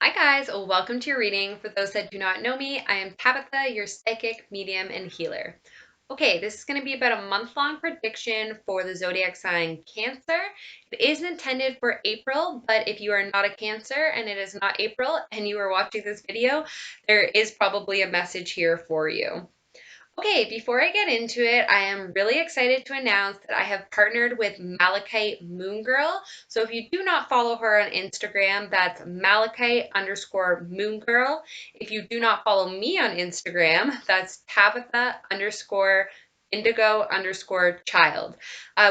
Hi guys, welcome to your reading. For those that do not know me, I am Tabitha, your psychic, medium, and healer. Okay, this is going to be about a month-long prediction for the zodiac sign Cancer. It is intended for April, but if you are not a Cancer and it is not April and you are watching this video, there is probably a message here for you. Okay, before I get into it, I am really excited to announce that I have partnered with Malachite Moon Girl. So if you do not follow her on Instagram, that's Malachite_Moon Girl. If you do not follow me on Instagram, that's Tabitha_Indigo_child.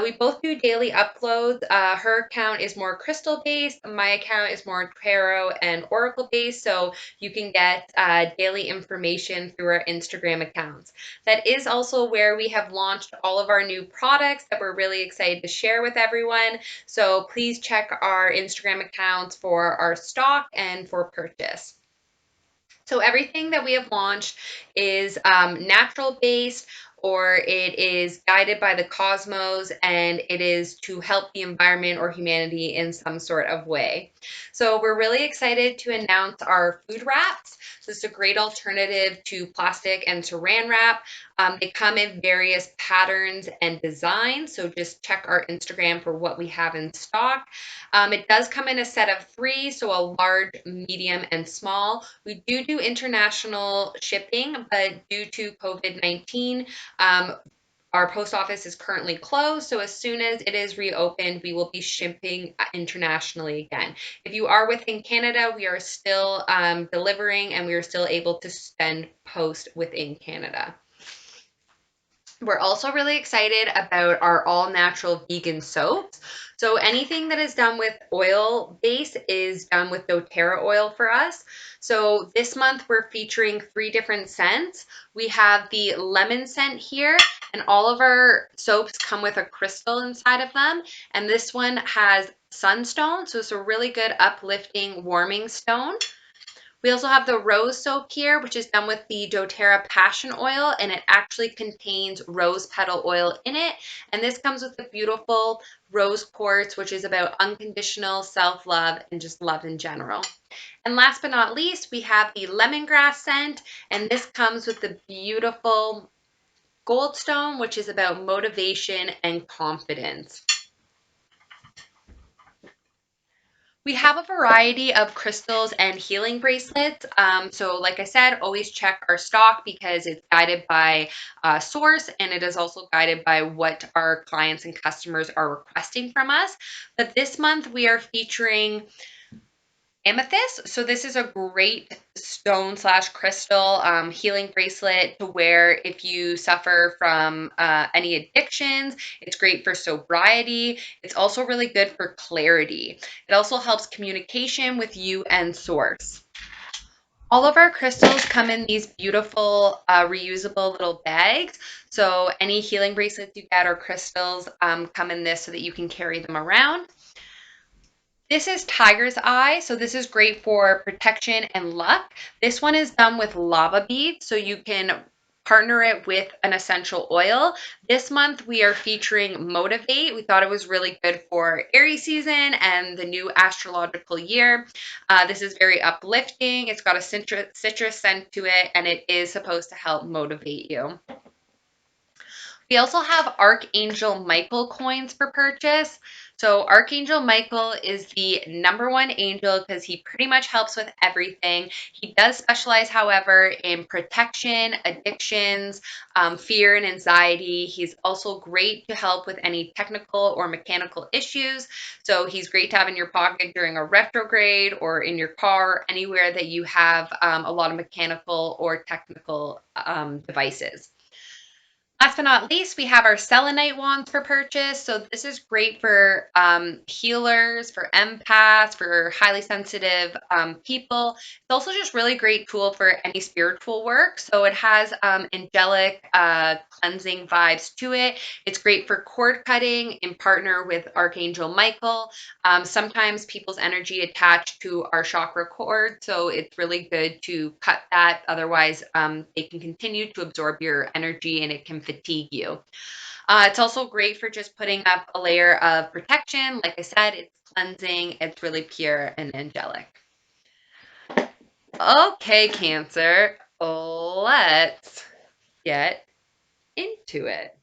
We both do daily uploads. Her account is more crystal based. My account is more tarot and oracle based. So you can get daily information through our Instagram accounts. That is also where we have launched all of our new products that we're really excited to share with everyone. So please check our Instagram accounts for our stock and for purchase. So everything that we have launched is natural based, or it is guided by the cosmos, and it is to help the environment or humanity in some sort of way. So we're really excited to announce our food wraps. So it's a great alternative to plastic and saran wrap. They come in various patterns and designs, so just check our Instagram for what we have in stock. It does come in a set of 3, so a large, medium, and small. We do international shipping, but due to COVID-19, our post office is currently closed, so as soon as it is reopened, we will be shipping internationally again. If you are within Canada, we are still delivering, and we are still able to send post within Canada. We're also really excited about our all-natural vegan soaps. So anything that is done with oil base is done with doTERRA oil for us. So this month we're featuring 3 different scents. We have the lemon scent here, and all of our soaps come with a crystal inside of them. And this one has sunstone, so it's a really good uplifting, warming stone. We also have the rose soap here, which is done with the doTERRA passion oil, and it actually contains rose petal oil in it. And this comes with the beautiful rose quartz, which is about unconditional self-love and just love in general. And last but not least, we have the lemongrass scent, and this comes with the beautiful goldstone, which is about motivation and confidence. We have a variety of crystals and healing bracelets. So like I said, always check our stock because it's guided by source, and it is also guided by what our clients and customers are requesting from us. But this month we are featuring amethyst. So this is a great stone slash crystal healing bracelet to wear if you suffer from any addictions. It's great for sobriety. It's also really good for clarity. It also helps communication with you and source. All of our crystals come in these beautiful reusable little bags. So any healing bracelets you get or crystals come in this so that you can carry them around. This is Tiger's Eye, so this is great for protection and luck. This one is done with lava beads, so you can partner it with an essential oil. This month we are featuring Motivate. We thought it was really good for Aries season and the new astrological year. This is very uplifting. It's got a citrus scent to it, and it is supposed to help motivate you. We also have Archangel Michael coins for purchase. So Archangel Michael is the #1 angel because he pretty much helps with everything. He does specialize, however, in protection, addictions, fear, and anxiety. He's also great to help with any technical or mechanical issues. So he's great to have in your pocket during a retrograde or in your car, anywhere that you have a lot of mechanical or technical devices. Last but not least, we have our selenite wands for purchase. So this is great for healers, for empaths, for highly sensitive people. It's also just really great tool for any spiritual work. So it has angelic cleansing vibes to it. It's great for cord cutting in partner with Archangel Michael. Sometimes people's energy attached to our chakra cord, so it's really good to cut that. Otherwise, they can continue to absorb your energy and it can fatigue you. It's also great for just putting up a layer of protection. Like I said, it's cleansing, it's really pure and angelic. Okay, Cancer, let's get into it.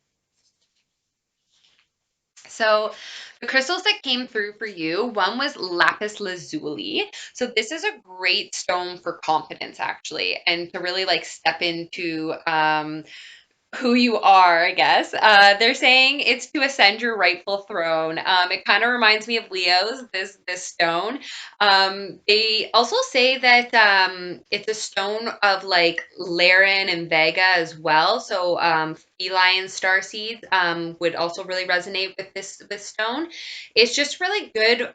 So, the crystals that came through for you, one was lapis lazuli. So, this is a great stone for confidence, actually, and to really like step into who you are, I guess. They're saying it's to ascend your rightful throne. It kind of reminds me of Leo's, this stone. They also say that it's a stone of like Laren and Vega as well. So feline star seeds would also really resonate with this stone. It's just really good.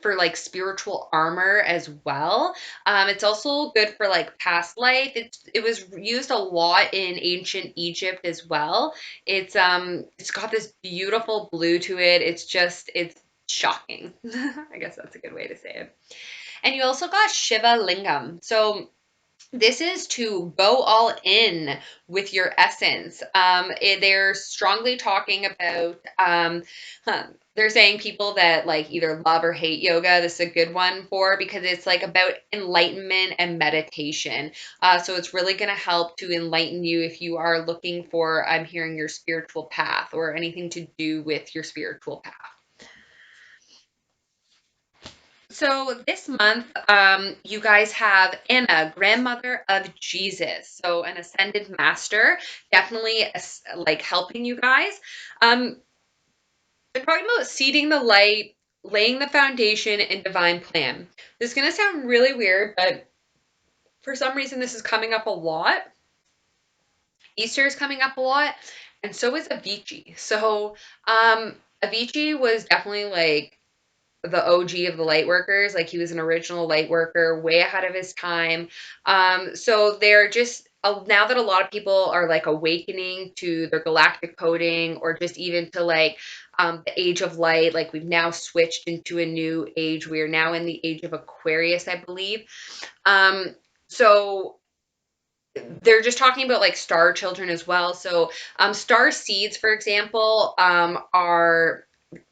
For like spiritual armor as well. It's also good for like past life. It was used a lot in ancient Egypt as well. It's got this beautiful blue to it. It's shocking. I guess that's a good way to say it. And you also got Shiva Lingam. So this is to go all in with your essence. They're strongly talking about, they're saying people that like either love or hate yoga. This is a good one for because it's like about enlightenment and meditation. So it's really going to help to enlighten you if you are looking for, I'm hearing your spiritual path or anything to do with your spiritual path. So this month, you guys have Anna, grandmother of Jesus, so an ascended master, definitely like helping you guys. Um, they're talking about seeding the light, laying the foundation, and divine plan. This is gonna sound really weird, but for some reason this is coming up a lot. Easter is coming up a lot, and so is Avicii. So Avicii was definitely like the OG of the light workers. Like he was an original light worker, way ahead of his time. So they're just now that a lot of people are like awakening to their galactic coding, or just even to like the age of light. Like we've now switched into a new age. We are now in the age of Aquarius, I believe. So they're just talking about like star children as well. So star seeds, for example, are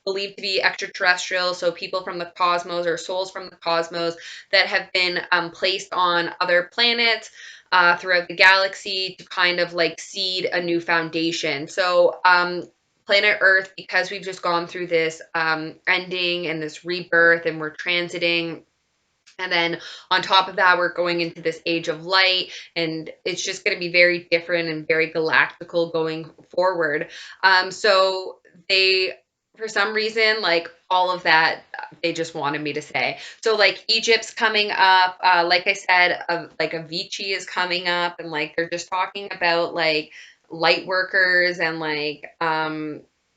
believed to be extraterrestrial, so people from the cosmos or souls from the cosmos that have been placed on other planets throughout the galaxy to kind of like seed a new foundation. So, planet Earth, because we've just gone through this ending and this rebirth, and we're transiting. And then on top of that, we're going into this age of light, and it's just going to be very different and very galactical going forward. So they, for some reason, like all of that, they just wanted me to say. So like Egypt's coming up, like I said, like Avicii is coming up, and like they're just talking about like light workers and like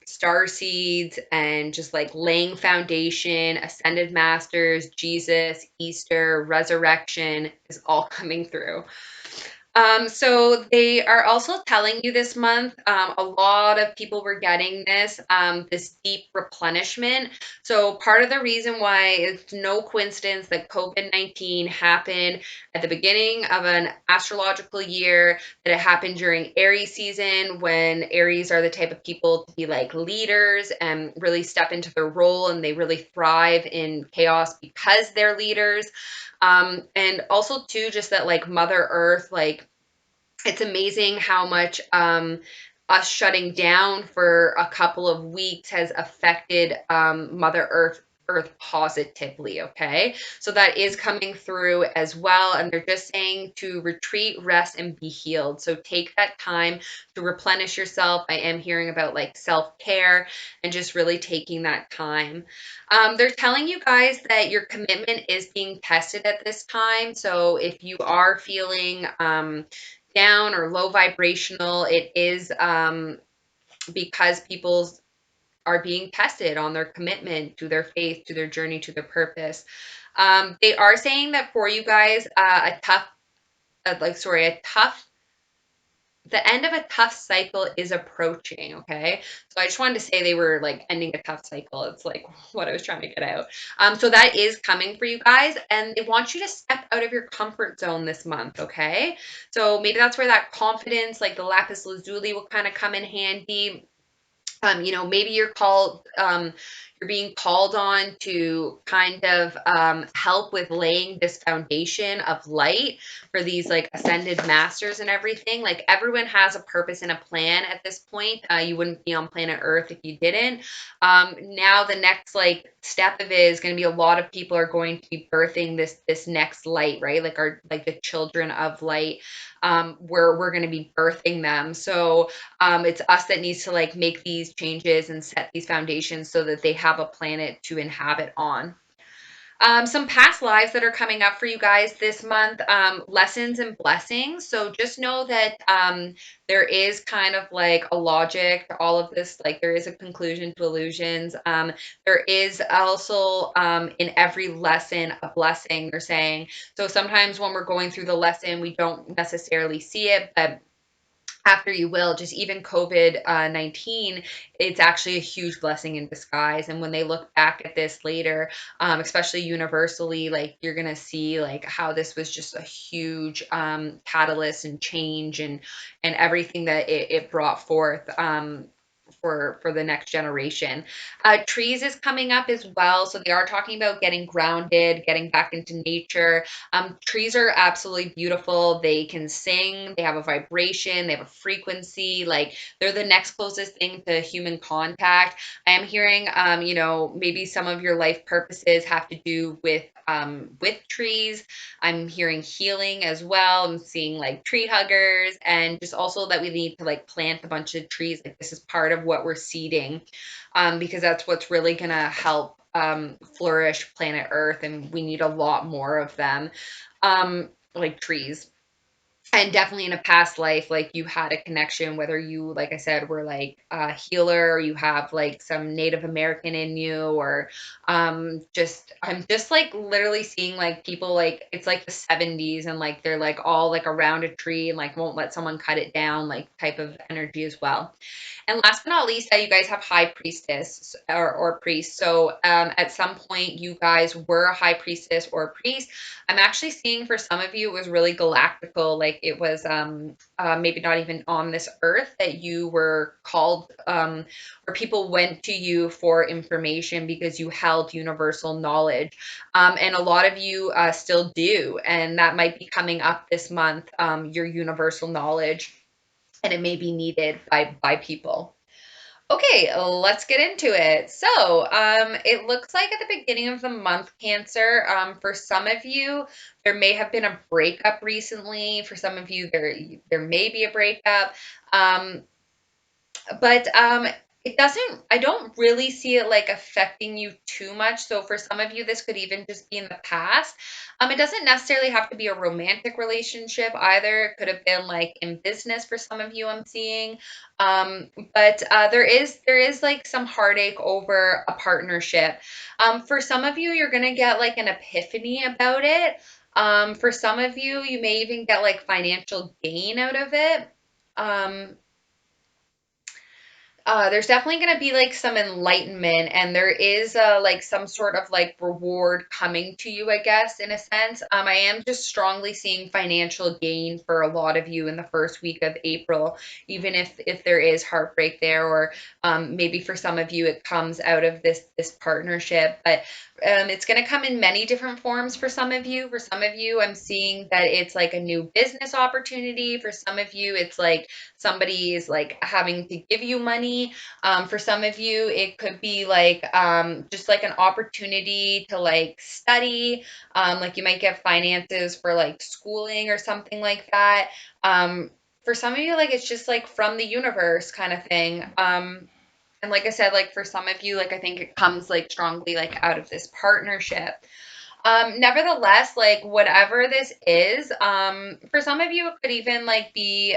star seeds and just like laying foundation, ascended masters, Jesus, Easter, resurrection is all coming through. So they are also telling you this month, a lot of people were getting this deep replenishment. So part of the reason why it's no coincidence that COVID-19 happened at the beginning of an astrological year, that it happened during Aries season, when Aries are the type of people to be like leaders and really step into their role, and they really thrive in chaos because they're leaders. And also too, just that like Mother Earth, like it's amazing how much us shutting down for a couple of weeks has affected Mother Earth positively. Okay, so that is coming through as well, and they're just saying to retreat, rest, and be healed. So take that time to replenish yourself. I am hearing about like self-care and just really taking that time. They're telling you guys that your commitment is being tested at this time. So if you are feeling down or low vibrational, it is because people are being tested on their commitment to their faith, to their journey, to their purpose. They are saying that for you guys, a tough the end of a tough cycle is approaching. Okay, so I just wanted to say they were like ending a tough cycle. It's like what I was trying to get out. So that is coming for you guys, and they want you to step out of your comfort zone this month. Okay, so maybe that's where that confidence, like the lapis lazuli, will kind of come in handy. Maybe you're being called on to kind of help with laying this foundation of light for these like ascended masters and everything. Like everyone has a purpose and a plan at this point. You wouldn't be on planet Earth if you didn't. Now the next like step of it is going to be a lot of people are going to be birthing this next light, right? Like our like the children of light, where we're going to be birthing them. So it's us that needs to like make these changes and set these foundations so that they have a planet to inhabit on. Some past lives that are coming up for you guys this month, lessons and blessings. So just know that there is kind of like a logic to all of this. Like there is a conclusion to illusions. There is also in every lesson a blessing, they're saying. So sometimes when we're going through the lesson, we don't necessarily see it, but after you will, just even COVID 19, it's actually a huge blessing in disguise. And when they look back at this later, especially universally, like you're gonna see like how this was just a huge catalyst and change and everything that it brought forth. For the next generation. Trees is coming up as well. So they are talking about getting grounded, getting back into nature. Trees are absolutely beautiful. They can sing, they have a vibration, they have a frequency. Like they're the next closest thing to human contact. I am hearing, maybe some of your life purposes have to do with trees. I'm hearing healing as well. I'm seeing like tree huggers and just also that we need to like plant a bunch of trees. Like this is part of what we're seeding, because that's what's really going to help flourish planet Earth. And we need a lot more of them, like trees. And definitely in a past life, like you had a connection, whether you, like I said, were like a healer or you have like some Native American in you, or I'm just like literally seeing like people like it's like the 70s and like they're like all like around a tree and like won't let someone cut it down, like type of energy as well. And last but not least, that you guys have high priestess or priest. So at some point, you guys were a high priestess or a priest. I'm actually seeing for some of you, it was really galactical. Like it was maybe not even on this earth that you were called, or people went to you for information because you held universal knowledge. And a lot of you still do. And that might be coming up this month, your universal knowledge, and it may be needed by people. Okay, let's get into it. So, it looks like at the beginning of the month, Cancer, for some of you, there may have been a breakup recently. For some of you, there may be a breakup. Um, but it doesn't, I don't really see it like affecting you too much. So for some of you, this could even just be in the past. It doesn't necessarily have to be a romantic relationship either. It could have been like in business for some of you, I'm seeing. But there is like some heartache over a partnership. For some of you, you're gonna get like an epiphany about it. For some of you, you may even get like financial gain out of it. Um, there's definitely going to be like some enlightenment, and there is like some sort of like reward coming to you, I guess, in a sense. I am just strongly seeing financial gain for a lot of you in the first week of April, even if there is heartbreak there, or maybe for some of you it comes out of this partnership. But it's going to come in many different forms for some of you. For some of you, I'm seeing that it's like a new business opportunity. For some of you, it's like somebody is like having to give you money. For some of you, it could be like just like an opportunity to like study. Like you might get finances for like schooling or something like that. For some of you, like it's just like from the universe kind of thing. And like I said, like for some of you, like I think it comes like strongly like out of this partnership. Nevertheless, like whatever this is, for some of you, it could even like be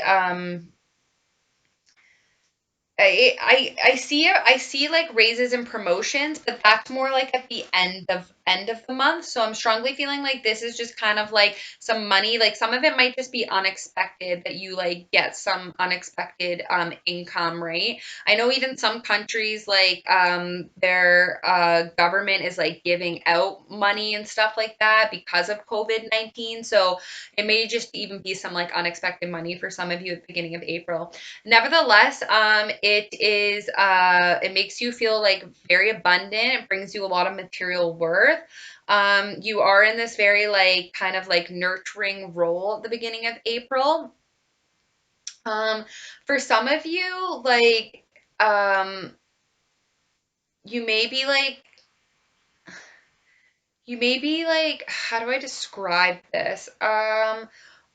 I see it. I see like raises and promotions, but that's more like at the end end of the month. So I'm strongly feeling like this is just kind of like some money, like some of it might just be unexpected, that you like get some unexpected income, right? I know even some countries like their government is like giving out money and stuff like that because of COVID-19. So it may just even be some like unexpected money for some of you at the beginning of April. Nevertheless, it makes you feel like very abundant. It brings you a lot of material worth. You are in this very like kind of like nurturing role at the beginning of April. Um, for some of you, like um, you may be like you may be like, how do I describe this?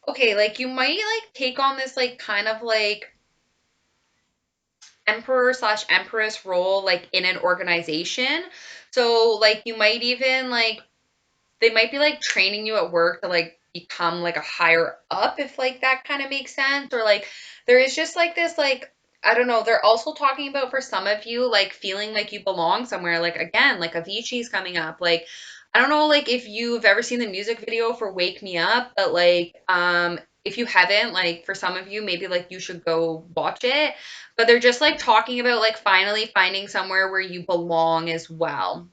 Okay, like you might like take on this like kind of like emperor slash empress role like in an organization. So like you might even like they might be like training you at work to like become like a higher up, if like that kind of makes sense. Or like there is just like this like I don't know, they're also talking about for some of you like feeling like you belong somewhere. Like again, like Avicii's coming up. Like I don't know like if you've ever seen the music video for Wake Me Up, but like if you haven't, like for some of you, maybe like you should go watch it. But they're just like talking about like finally finding somewhere where you belong as well.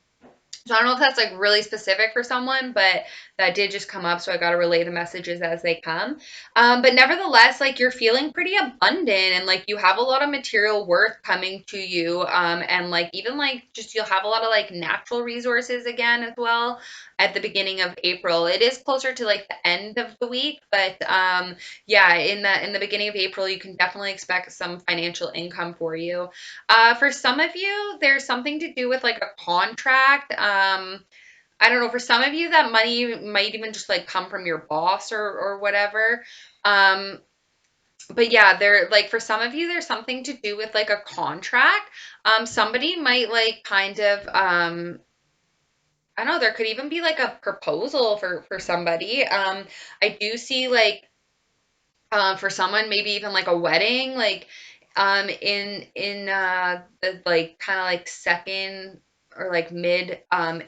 So I don't know if that's like really specific for someone, but that did just come up. So I got to relay the messages as they come. But nevertheless, like you're feeling pretty abundant and like you have a lot of material worth coming to you. And like even like just you'll have a lot of like natural resources again as well at the beginning of April. It is closer to like the end of the week, but yeah, in the beginning of April, you can definitely expect some financial income for you. For some of you, there's something to do with like a contract. I don't know. For some of you, that money might even just like come from your boss or whatever. Um, but yeah, there like for some of you, there's something to do with like a contract. Somebody might like kind of I don't know. There could even be like a proposal for somebody. I do see like for someone maybe even like a wedding like in the like kind of like second or like mid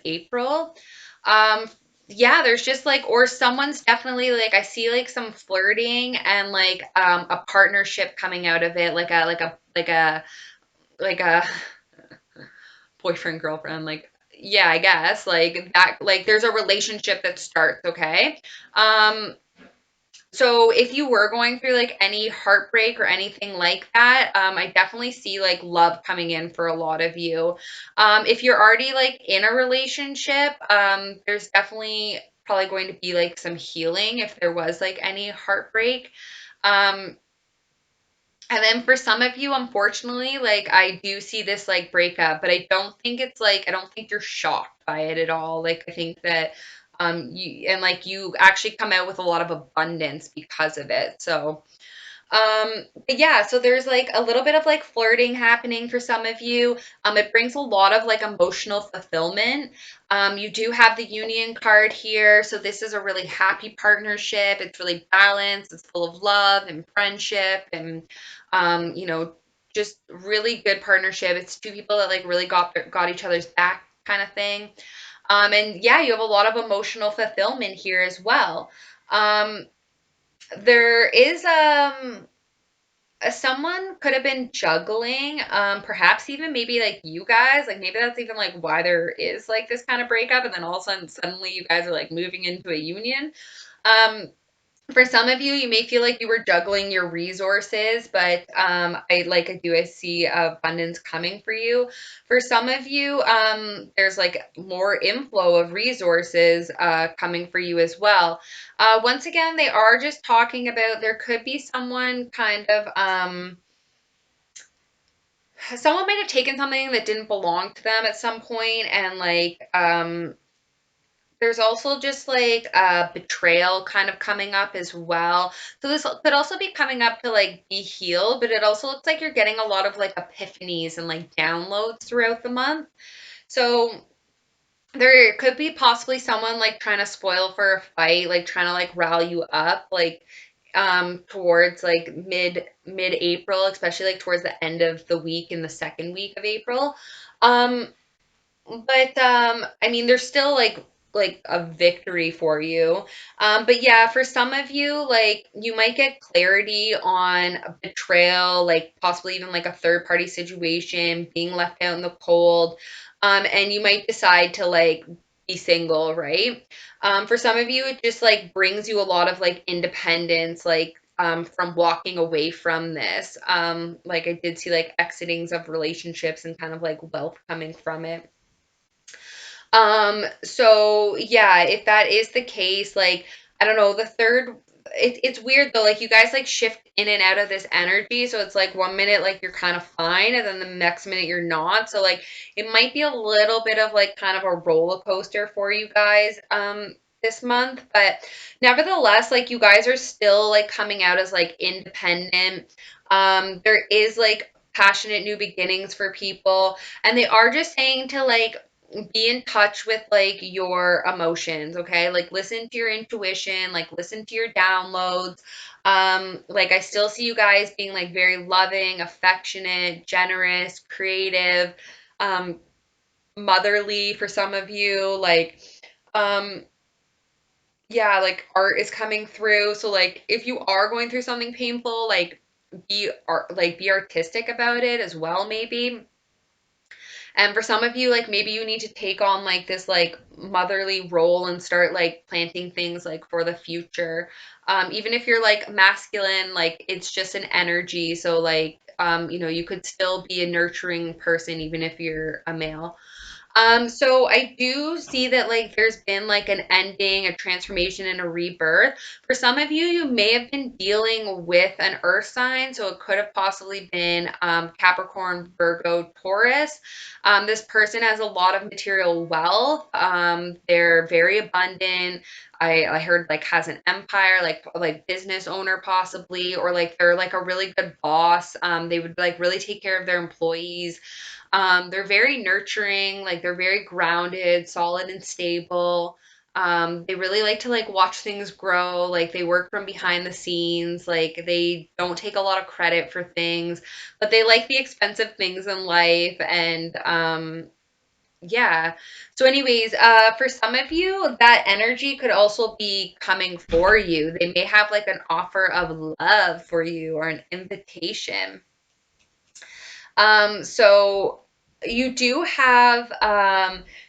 April. um yeah, there's just like or someone's definitely like I see like some flirting and like a partnership coming out of it like a boyfriend girlfriend like yeah, I guess like that like there's a relationship that starts, okay? um so if you were going through like any heartbreak or anything like that, I definitely see like love coming in for a lot of you. If you're already like in a relationship, there's definitely probably going to be like some healing if there was like any heartbreak. Um, and then for some of you, unfortunately, like I do see this like breakup, but I don't think it's like I don't think you're shocked by it at all. Like I think that you and like you actually come out with a lot of abundance because of it. So but yeah, so there's like a little bit of like flirting happening for some of you. It brings a lot of like emotional fulfillment. You do have the union card here, so this is a really happy partnership. It's really balanced. It's full of love and friendship and you know, just really good partnership. It's two people that like really got each other's back kind of thing. And yeah, you have a lot of emotional fulfillment here as well. Um, there is someone could have been juggling, perhaps even maybe like you guys, like maybe that's even like why there is like this kind of breakup, and then all of a sudden, suddenly you guys are like moving into a union. Um, for some of you, you may feel like you were juggling your resources, but I see abundance coming for you. For some of you, there's like more inflow of resources coming for you as well. Once again, they are just talking about there could be someone kind of someone might have taken something that didn't belong to them at some point, and like there's also just like a betrayal kind of coming up as well. So this could also be coming up to like be healed, but it also looks like you're getting a lot of like epiphanies and like downloads throughout the month. So there could be possibly someone like trying to spoil for a fight, like trying to like rally you up, like towards like mid April, especially like towards the end of the week in the second week of April. Um but I mean, there's still like a victory for you. But yeah, for some of you, like you might get clarity on a betrayal, like possibly even like a third party situation, being left out in the cold. And you might decide to like be single, right? For some of you, it just like brings you a lot of like independence, like from walking away from this. Like I did see like exitings of relationships and kind of like wealth coming from it. So yeah, if that is the case, like, I don't know, the third, it's weird though, like you guys like shift in and out of this energy. So it's like one minute like you're kind of fine, and then the next minute you're not. So like it might be a little bit of like kind of a roller coaster for you guys this month, but nevertheless, like you guys are still like coming out as like independent. There is like passionate new beginnings for people, and they are just saying to like be in touch with like your emotions, okay? Like listen to your intuition, like listen to your downloads. Like I still see you guys being like very loving, affectionate, generous, creative, um, motherly for some of you. Like, um, yeah, like art is coming through. So like if you are going through something painful, like be art, like be artistic about it as well, maybe. And for some of you, like maybe you need to take on like this like motherly role and start like planting things like for the future. Even if you're like masculine, like it's just an energy. So like you could still be a nurturing person even if you're a male. So I do see that like there's been like an ending, a transformation, and a rebirth. For some of you, you may have been dealing with an earth sign, so it could have possibly been Capricorn, Virgo, Taurus. This person has a lot of material wealth. They're very abundant. I heard like has an empire, like business owner possibly, or like they're like a really good boss. They would like really take care of their employees. They're very nurturing, like they're very grounded, solid and stable. They really like to like watch things grow, like they work from behind the scenes, like they don't take a lot of credit for things, but they like the expensive things in life and yeah. So anyways, for some of you, that energy could also be coming for you. They may have like an offer of love for you or an invitation. So you do have,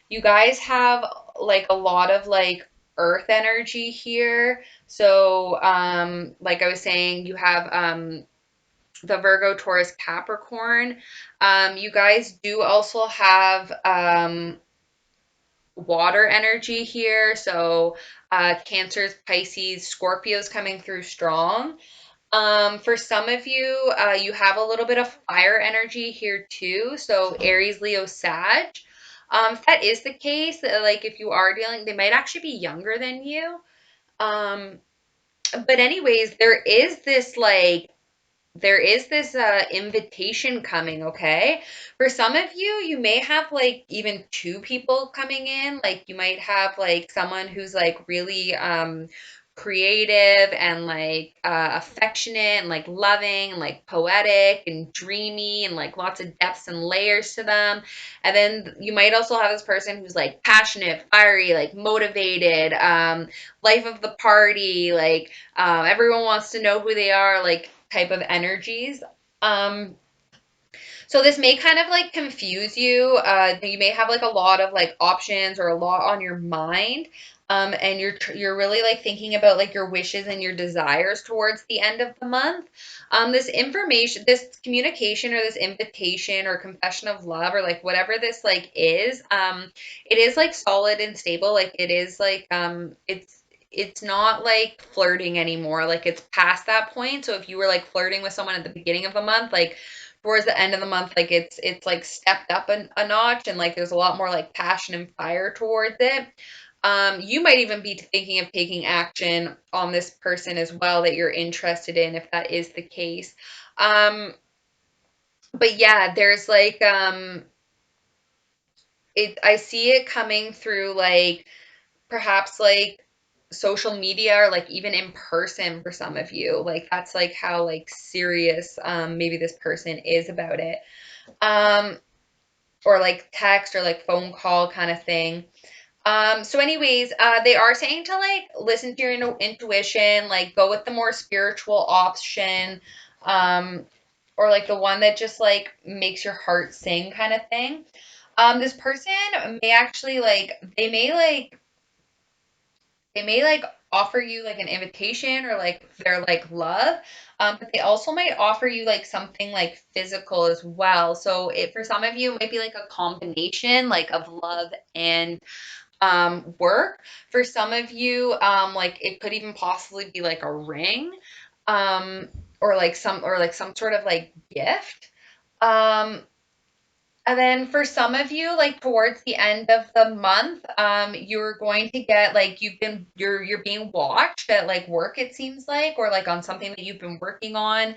you guys have like a lot of like earth energy here. So, like I was saying, you have the Virgo, Taurus, Capricorn. You guys do also have water energy here. So, Cancers, Pisces, Scorpios coming through strong. For some of you, you have a little bit of fire energy here too. So Aries, Leo, Sag. If that is the case, like if you are dealing, they might actually be younger than you. Um, but anyways, there is this invitation coming, okay? For some of you, you may have like even two people coming in. Like you might have like someone who's like really creative and like affectionate and like loving and like poetic and dreamy and like lots of depths and layers to them. And then you might also have this person who's like passionate, fiery, like motivated, life of the party, like everyone wants to know who they are, like type of energies. Um, so this may kind of like confuse you. You may have like a lot of like options or a lot on your mind. And you're really like thinking about like your wishes and your desires towards the end of the month. This information, this communication or this invitation or confession of love or like whatever this like is, it is like solid and stable. Like it is like it's not like flirting anymore. Like it's past that point. So if you were like flirting with someone at the beginning of the month, like towards the end of the month, like it's like stepped up a notch and like there's a lot more like passion and fire towards it. You might even be thinking of taking action on this person as well that you're interested in if that is the case. But yeah, there's like I see it coming through like perhaps like social media or like even in person for some of you. Like that's like how like serious maybe this person is about it. Um or like text or like phone call kind of thing. So anyways, they are saying to like listen to your intuition, like go with the more spiritual option, um, or like the one that just like makes your heart sing kind of thing. This person may actually like they may like offer you like an invitation or like their like love, but they also might offer you like something like physical as well. So it for some of you it might be like a combination like of love and work. For some of you, like it could even possibly be like a ring, um, or like some sort of like gift. Um, and then for some of you, like towards the end of the month, you're going to get like you're being watched at like work, it seems like, or like on something that you've been working on,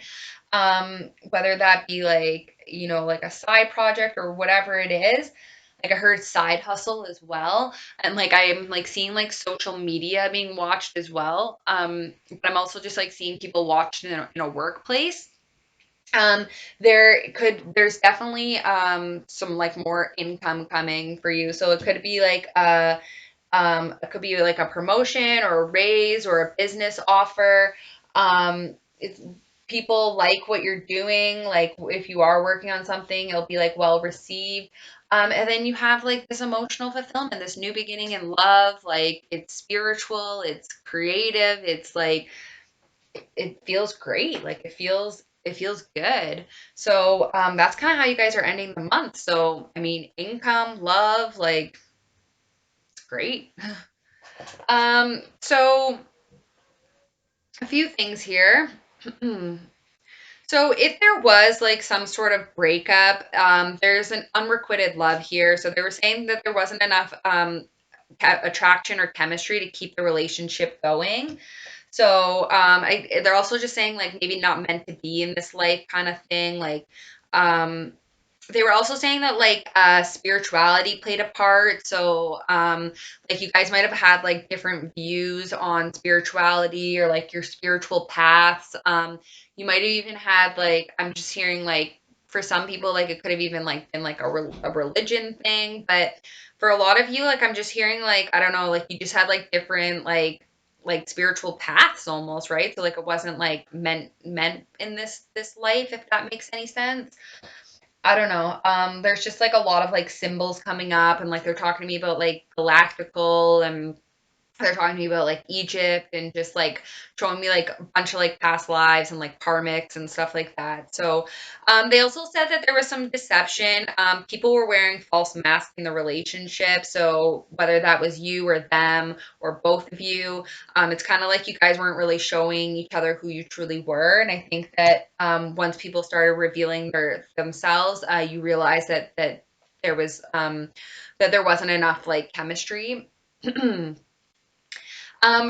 whether that be like, you know, like a side project or whatever it is. Like I heard side hustle as well. And like I am like seeing like social media being watched as well. But I'm also just like seeing people watched in a workplace. Um, there's definitely some like more income coming for you. So it could be like it could be like a promotion or a raise or a business offer. It's people like what you're doing. Like if you are working on something, it'll be like well received. And then you have like this emotional fulfillment, this new beginning in love. Like it's spiritual, it's creative, it's like it feels great. Like it feels good. So that's kind of how you guys are ending the month. So I mean, income, love, like it's great. So a few things here. So if there was like some sort of breakup, there's an unrequited love here. So they were saying that there wasn't enough attraction or chemistry to keep the relationship going. So they're also just saying like maybe not meant to be in this life kind of thing. Like um, they were also saying that like spirituality played a part. So like you guys might have had like different views on spirituality or like your spiritual paths. You might have even had like I'm just hearing like for some people like it could have even like been like a religion thing, but for a lot of you like I'm just hearing like I don't know like you just had like different like spiritual paths almost, right? So like it wasn't like meant in this life, if that makes any sense. I don't know. There's just like a lot of like symbols coming up, and like they're talking to me about like galactical, and they're talking to me about like Egypt, and just like showing me like a bunch of like past lives and like karmics and stuff like that. So, they also said that there was some deception. People were wearing false masks in the relationship. So whether that was you or them or both of you, it's kind of like you guys weren't really showing each other who you truly were. And I think that once people started revealing themselves, you realize that there was that there wasn't enough like chemistry.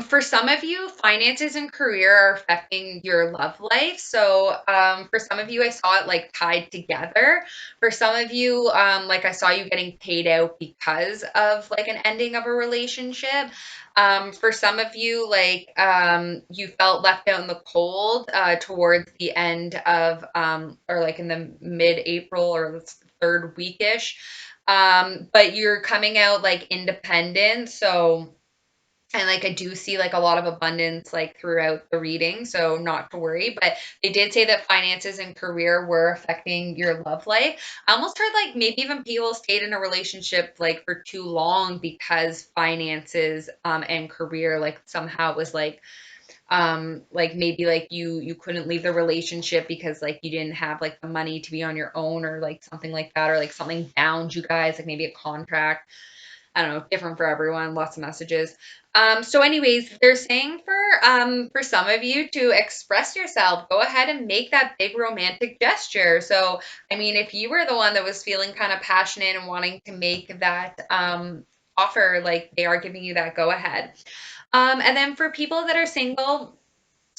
For some of you, finances and career are affecting your love life. So, for some of you, I saw it like tied together. For some of you, like I saw you getting paid out because of like an ending of a relationship. For some of you, like you felt left out in the cold towards the end of, or like in the mid-April or third weekish. But you're coming out like independent. So, and like I do see like a lot of abundance like throughout the reading, so not to worry. But they did say that finances and career were affecting your love life. I almost heard like maybe even people stayed in a relationship like for too long because finances and career like somehow it was like maybe like you couldn't leave the relationship because like you didn't have like the money to be on your own or like something like that, or like something bound you guys, like maybe a contract. I don't know, different for everyone, lots of messages. So anyways, they're saying for some of you to express yourself, go ahead and make that big romantic gesture. So, I mean, if you were the one that was feeling kind of passionate and wanting to make that offer, like they are giving you that go ahead. And then for people that are single,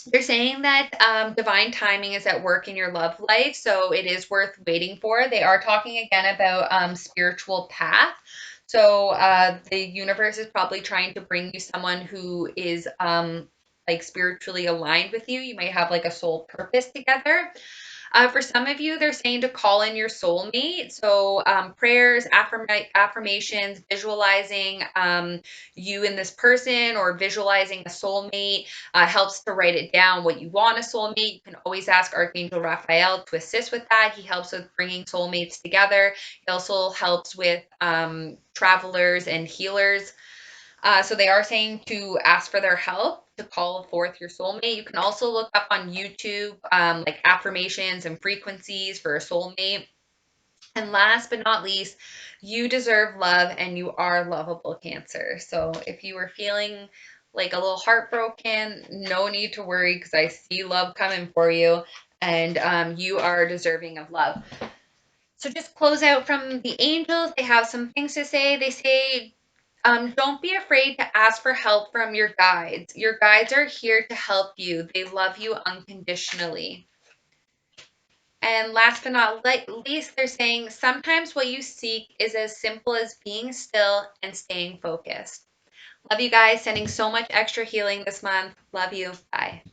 they're saying that divine timing is at work in your love life, so it is worth waiting for. They are talking again about spiritual path. So the universe is probably trying to bring you someone who is like spiritually aligned with you. You might have like a soul purpose together. For some of you, they're saying to call in your soulmate. So prayers, affirmations, visualizing you and this person, or visualizing a soulmate helps to write it down what you want a soulmate. You can always ask Archangel Raphael to assist with that. He helps with bringing soulmates together. He also helps with travelers and healers. So they are saying to ask for their help to call forth your soulmate. You can also look up on YouTube like affirmations and frequencies for a soulmate. And last but not least, you deserve love and you are lovable, Cancer. So if you were feeling like a little heartbroken, no need to worry because I see love coming for you, and you are deserving of love. So just close out from the angels. They have some things to say. They say, don't be afraid to ask for help from your guides. Your guides are here to help you. They love you unconditionally. And last but not least, they're saying sometimes what you seek is as simple as being still and staying focused. Love you guys. Sending so much extra healing this month. Love you. Bye.